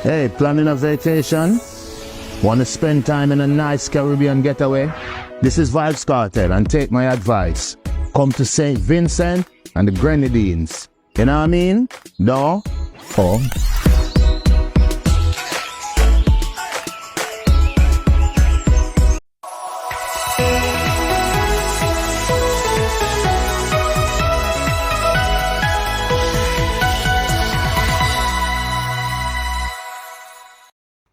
Hey, planning a vacation? Want to spend time in a nice Caribbean getaway? This is Vybz Kartel, and take my advice. Come to St. Vincent and the Grenadines. You know what I mean? No? Oh.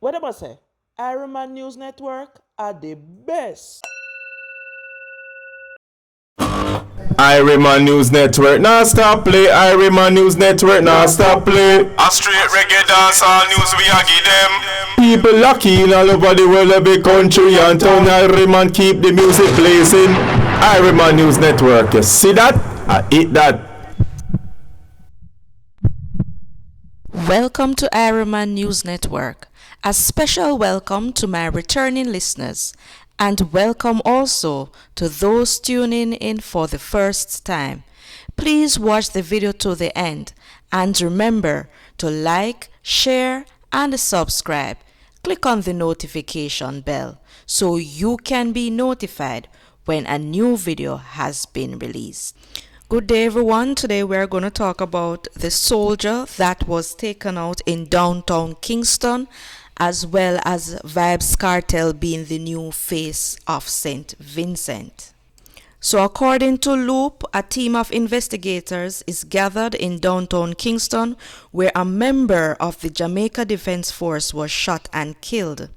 What am I say? Irie News Network are the best. Irie News Network, now stop play. Irie News Network, now stop play. A straight reggae dance, all news we a give them. People lucky in all over the world, every country and town. Irie keep the music blazing. Irie News Network, you see that? I eat that. Welcome to Irie News Network. A special welcome to my returning listeners, and welcome also to those tuning in for the first time. Please watch the video to the end, and remember to like, share, and subscribe. Click on the notification bell so you can be notified when a new video has been released. Good day, everyone. Today we're going to talk about the soldier that was taken out in downtown Kingston, as well as Vybz Kartel being the new face of St. Vincent. So according to Loop, a team of investigators is gathered in downtown Kingston where a member of the Jamaica Defense Force was shot and killed.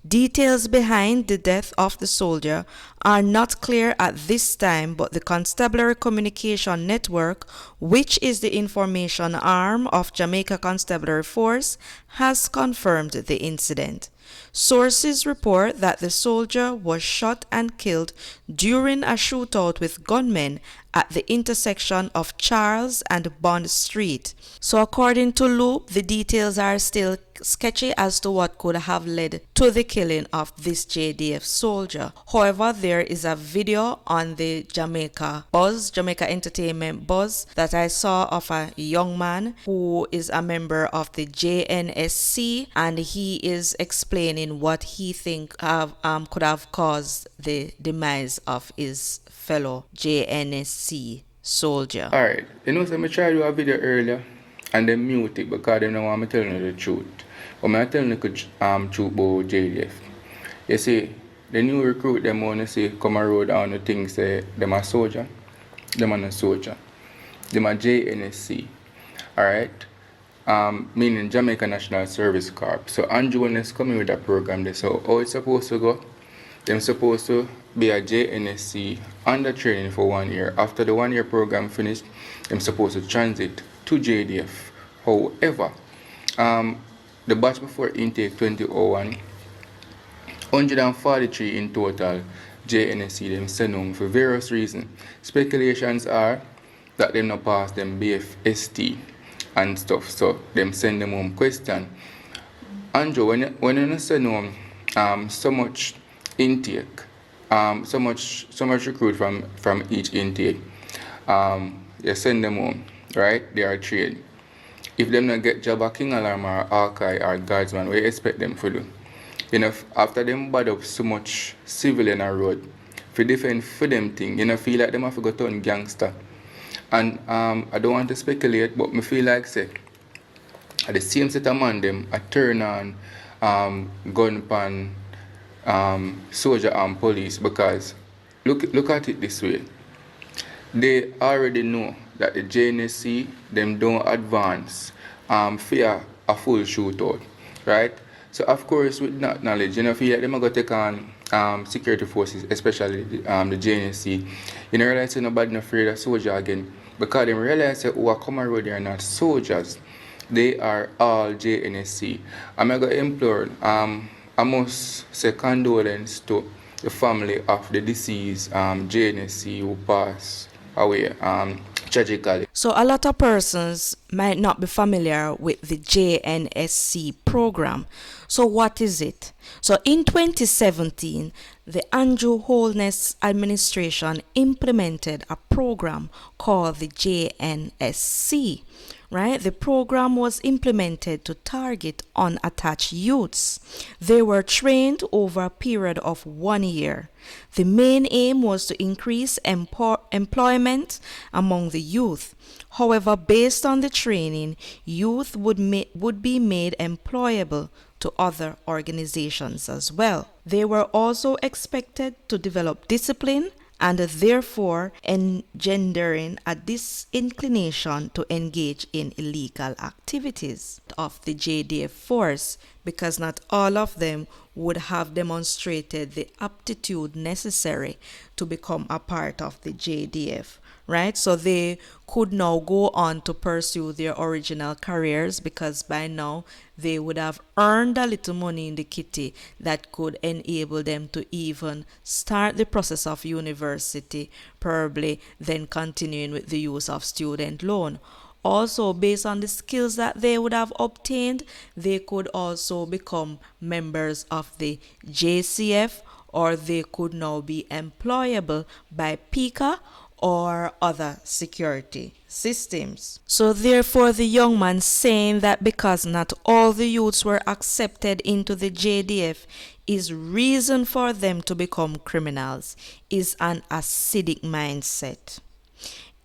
Details behind the death of the soldier are not clear at this time, but the Constabulary Communication Network, which is the information arm of Jamaica Constabulary Force, has confirmed the incident. Sources report that the soldier was shot and killed during a shootout with gunmen at the intersection of Charles and Bond Street. So according to Loop, the details are still sketchy as to what could have led to the killing of this JDF soldier. However, there is a video on the Jamaica Entertainment Buzz that I saw of a young man who is a member of the JNSC, and he is explaining what he think could have caused the demise of his fellow JNSC soldier. Alright, you know, so I tried to do a video earlier and then mute it because they don't want me telling you the truth. But I'm telling you the truth about JDF. You see, the new recruit them want to say come around on the things say them a soldier. Them are not soldier. Them are JNSC. Alright? Meaning Jamaica National Service Corps. So Andrew when is coming with that program there. So how it's supposed to go? Them supposed to be a JNSC under training for 1 year. After the 1 year program finished, them supposed to transit to JDF. However, the batch before intake 2001, 143 in total JNSC them sent home for various reasons. Speculations are that them not pass them BFST and stuff, so them send them home. Question, Andrew, when you send home so much intake, so much recruit from each intake, you send them home, right? They are trained. If them not get job at King Alarm or Archive or Guardsman, we expect them to do. You know, after them bad up so much civilian on road, for defend for them thing, you know, feel like them have to go turn gangster. And I don't want to speculate, but I feel like say at the same set of man them I turn on gun pan soldier and police, because look at it this way. They already know that the JNSC them don't advance for a full shootout, right? So of course with that knowledge, you know, feel like them are going to take on security forces, especially the JNSC. You know, realize nobody not afraid of soldier again, because they realize that who are coming around they are not soldiers. They are all JNSC. I'm going to implore, I must say condolence to the family of the deceased JNSC who passed away tragically. So a lot of persons might not be familiar with the JNSC program. So what is it? So in 2017, the Andrew Holness administration implemented a program called the JNSC, right? The program was implemented to target unattached youths. They were trained over a period of 1 year. The main aim was to increase employment among the youth. However, based on the training, youth would be made employable to other organizations as well. They were also expected to develop discipline and therefore engendering a disinclination to engage in illegal activities of the JDF force, because not all of them would have demonstrated the aptitude necessary to become a part of the JDF. Right, so they could now go on to pursue their original careers, because by now they would have earned a little money in the kitty that could enable them to even start the process of university, probably then continuing with the use of student loan. Also, based on the skills that they would have obtained, they could also become members of the JCF, or they could now be employable by PICA or other security systems. So therefore, the young man saying that because not all the youths were accepted into the JDF is reason for them to become criminals is an acidic mindset.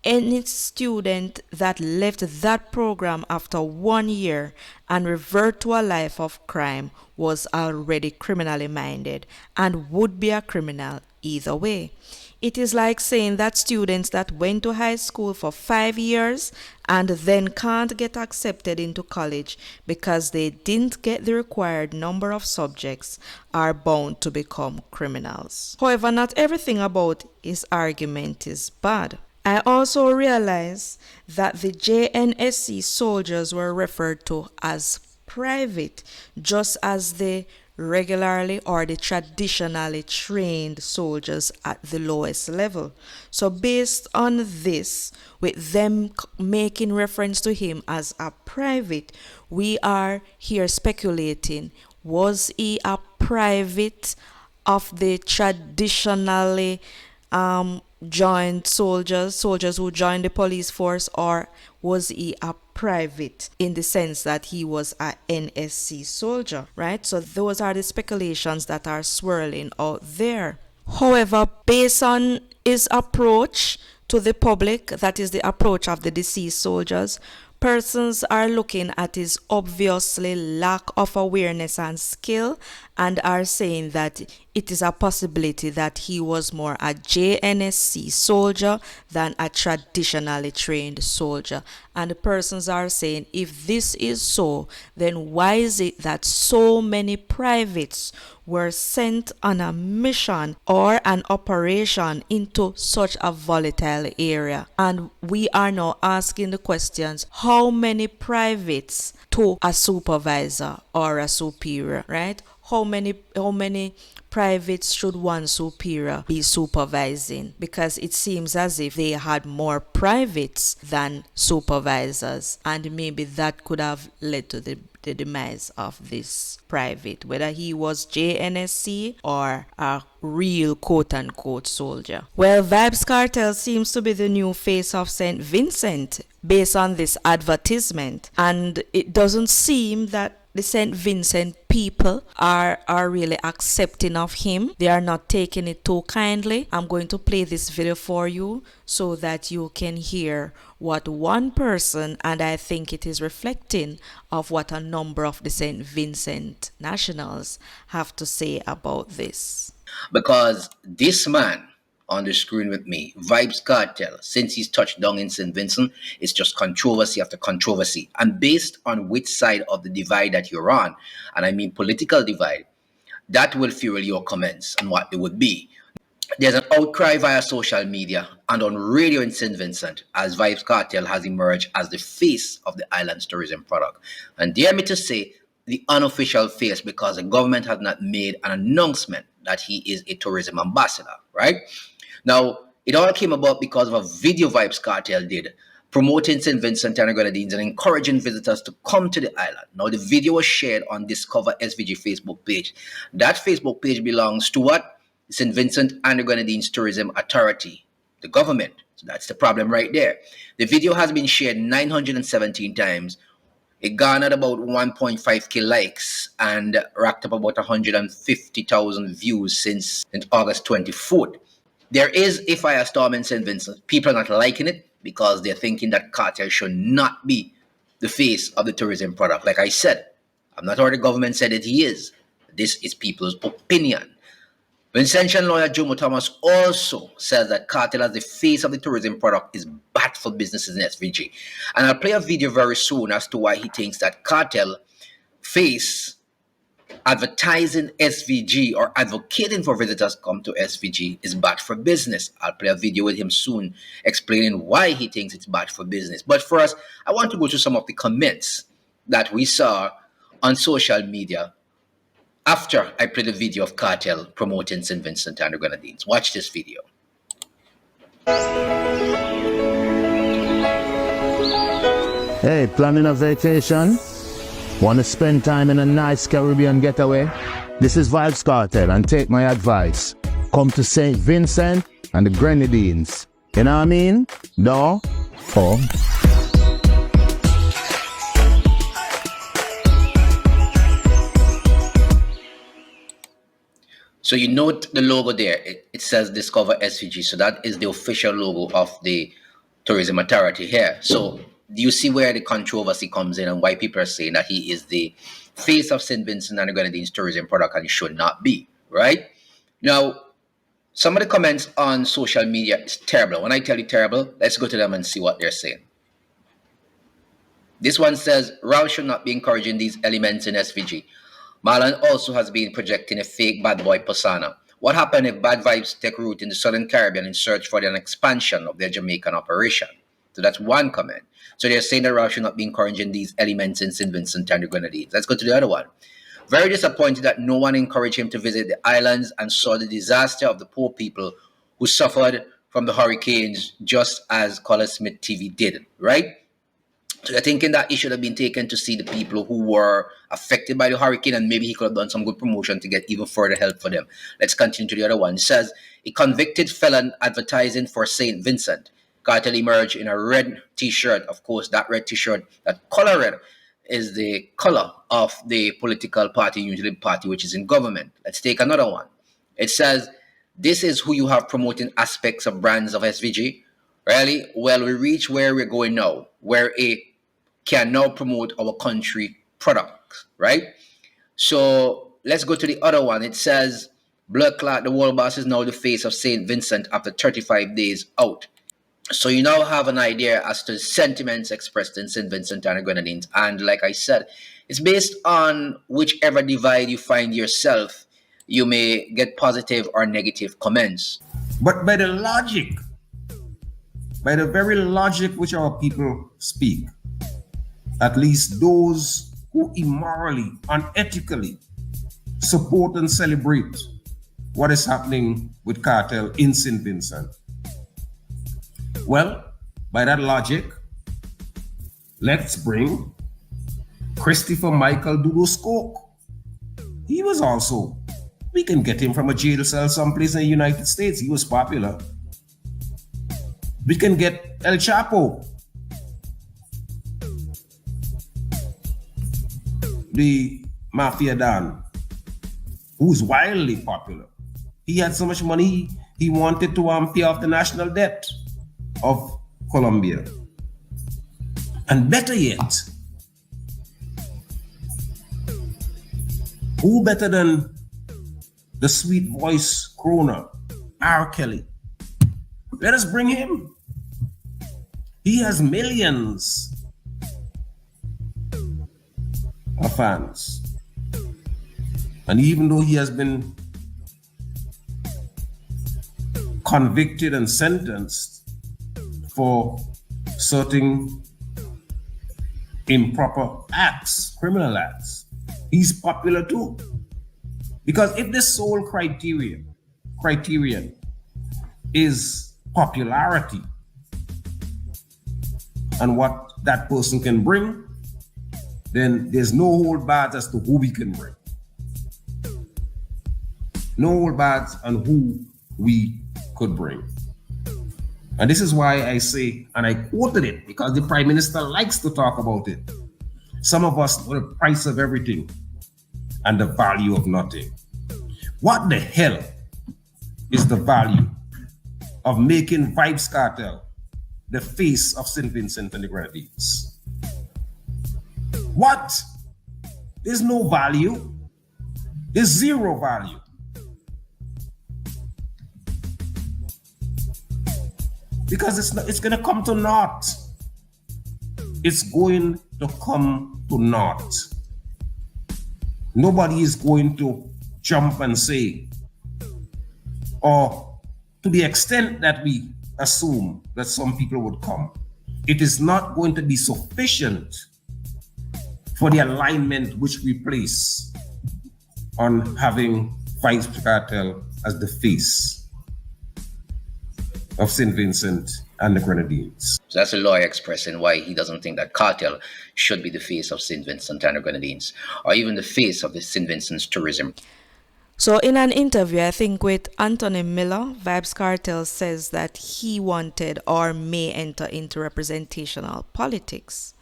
Any student that left that program after 1 year and revert to a life of crime was already criminally minded and would be a criminal either way. It is like saying that students that went to high school for 5 years and then can't get accepted into college because they didn't get the required number of subjects are bound to become criminals. However, not everything about his argument is bad. I also realize that the JNSC soldiers were referred to as private, just as the regularly or the traditionally trained soldiers at the lowest level. So based on this, with them making reference to him as a private, we are here speculating, was he a private of the traditionally joined soldiers who joined the police force, or was he a private in the sense that he was a NSC soldier, right? So those are the speculations that are swirling out there. However, based on his approach to the public, that is the approach of the deceased soldiers, persons are looking at his obviously lack of awareness and skill and are saying that it is a possibility that he was more a JNSC soldier than a traditionally trained soldier. And the persons are saying, if this is so, then why is it that so many privates were sent on a mission or an operation into such a volatile area? And we are now asking the questions, how many privates to a supervisor or a superior, right? How many privates should one superior be supervising? Because it seems as if they had more privates than supervisors, and maybe that could have led to the demise of this private, whether he was JNSC or a real quote-unquote soldier. Well, Vybz Kartel seems to be the new face of St. Vincent based on this advertisement, and it doesn't seem that the St. Vincent people are really accepting of him. They are not taking it too kindly. I'm going to play this video for you so that you can hear what one person, and I think it is reflecting of what a number of the St. Vincent nationals have to say about this. Because this man on the screen with me, Vybz Kartel, since he's touched down in St. Vincent, it's just controversy after controversy. And based on which side of the divide that you're on, and I mean political divide, that will fuel your comments and what they would be. There's an outcry via social media and on radio in St. Vincent as Vybz Kartel has emerged as the face of the island's tourism product. And dare me to say, the unofficial face, because the government has not made an announcement that he is a tourism ambassador, right? Now, it all came about because of a video Vybz Kartel did promoting St. Vincent and the Grenadines and encouraging visitors to come to the island. Now, the video was shared on Discover SVG Facebook page. That Facebook page belongs to what? St. Vincent and the Grenadines Tourism Authority, the government. So that's the problem right there. The video has been shared 917 times. It garnered about 1.5k likes and racked up about 150,000 views since August 24th. There is a firestorm in St. Vincent. People are not liking it because they're thinking that Kartel should not be the face of the tourism product. Like I said, I'm not sure the government said that he is. This is people's opinion. Vincentian lawyer Jomo Thomas also says that Kartel as the face of the tourism product is bad for businesses in SVG. And I'll play a video very soon as to why he thinks that Kartel face advertising SVG or advocating for visitors come to SVG is bad for business. I'll play a video with him soon explaining why he thinks it's bad for business. But first, I want to go to some of the comments that we saw on social media after I played a video of Kartel promoting St. Vincent and the Grenadines. Watch this video. Hey, planning a vacation? Want to spend time in a nice Caribbean getaway? This is Vybz Kartel, and take my advice. Come to St. Vincent and the Grenadines. You know what I mean? No? Oh. So you note the logo there. It says Discover SVG. So that is the official logo of the Tourism Authority here. So do you see where the controversy comes in and why people are saying that he is the face of St. Vincent and the Grenadines tourism product and he should not be, right? Now, some of the comments on social media is terrible. When I tell you terrible, let's go to them and see what they're saying. This one says, Rao should not be encouraging these elements in SVG. Marlon also has been projecting a fake bad boy persona. What happened if bad vibes take root in the Southern Caribbean in search for an expansion of their Jamaican operation? So that's one comment. So they're saying that Rao should not be encouraging these elements in St. Vincent and the Grenadines. Let's go to the other one. Very disappointed that no one encouraged him to visit the islands and saw the disaster of the poor people who suffered from the hurricanes just as Color Smith TV did, right? So they're thinking that he should have been taken to see the people who were affected by the hurricane and maybe he could have done some good promotion to get even further help for them. Let's continue to the other one. It says, a convicted felon advertising for St. Vincent. Kartel emerged in a red t-shirt. Of course, that red t-shirt, that color red, is the color of the political party, usually the party which is in government. Let's take another one. It says, this is who you have promoting aspects of brands of SVG. Really? Well, we reach where we're going now, where a can now promote our country products, right? So let's go to the other one. It says, Blood Clot, the world boss is now the face of St. Vincent after 35 days out. So you now have an idea as to the sentiments expressed in St. Vincent and the Grenadines. And like I said, it's based on whichever divide you find yourself. You may get positive or negative comments. But by the logic, by the very logic which our people speak, at least those who immorally, unethically support and celebrate what is happening with Kartel in St. Vincent. Well, by that logic, let's bring Christopher Michael Dudu-Skoke. He was also, we can get him from a jail cell someplace in the United States. He was popular. We can get El Chapo, the Mafia Don, who's wildly popular. He had so much money, he wanted to pay off the national debt of Colombia. And better yet, who better than the sweet voice crooner, R. Kelly? Let us bring him. He has millions of fans. And even though he has been convicted and sentenced for certain improper acts, criminal acts, he's popular too. Because if the sole criterion is popularity and what that person can bring, then there's no hold barred as to who we can bring. No hold barred on who we could bring. And this is why I say, and I quoted it, because the Prime Minister likes to talk about it. Some of us know the price of everything and the value of nothing. What the hell is the value of making Vybz Kartel the face of St. Vincent and the Grenadines? What? There's no value. There's zero value. Because it's going to come to naught. It's going to come to naught. Nobody is going to jump and say, or to the extent that we assume that some people would come, it is not going to be sufficient for the alignment which we place on having Vybz Kartel as the face of St. Vincent and the Grenadines. So that's a lawyer expressing why he doesn't think that Kartel should be the face of St. Vincent and the Grenadines, or even the face of the St. Vincent's tourism. So in an interview, I think with Anthony Miller, Vybz Kartel says that he wanted or may enter into representational politics.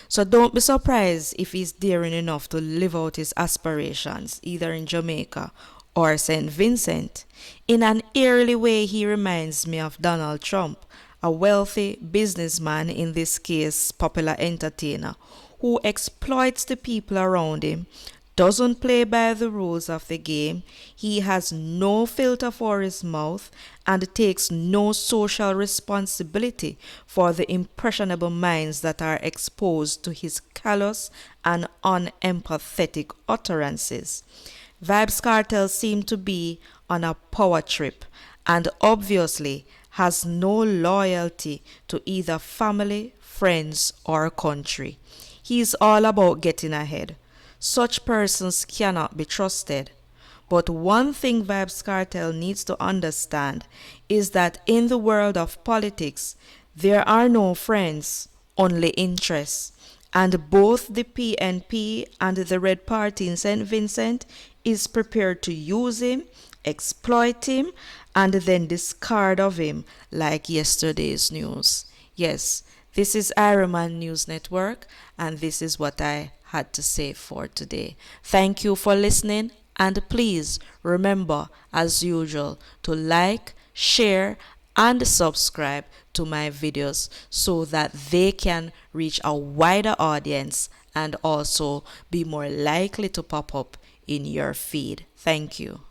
So don't be surprised if he's daring enough to live out his aspirations, either in Jamaica or St. Vincent. In an eerily way, he reminds me of Donald Trump, a wealthy businessman, in this case popular entertainer, who exploits the people around him, doesn't play by the rules of the game, he has no filter for his mouth, and takes no social responsibility for the impressionable minds that are exposed to his callous and unempathetic utterances. Vybz Kartel seems to be on a power trip and obviously has no loyalty to either family, friends, or country. He is all about getting ahead. Such persons cannot be trusted. But one thing Vybz Kartel needs to understand is that in the world of politics, there are no friends, only interests. And both the PNP and the Red Party in St. Vincent is prepared to use him, exploit him, and then discard of him like yesterday's news. Yes, this is Irie News Network, and this is what I had to say for today. Thank you for listening, and please remember, as usual, to like, share, and subscribe to my videos so that they can reach a wider audience and also be more likely to pop up in your feed. Thank you.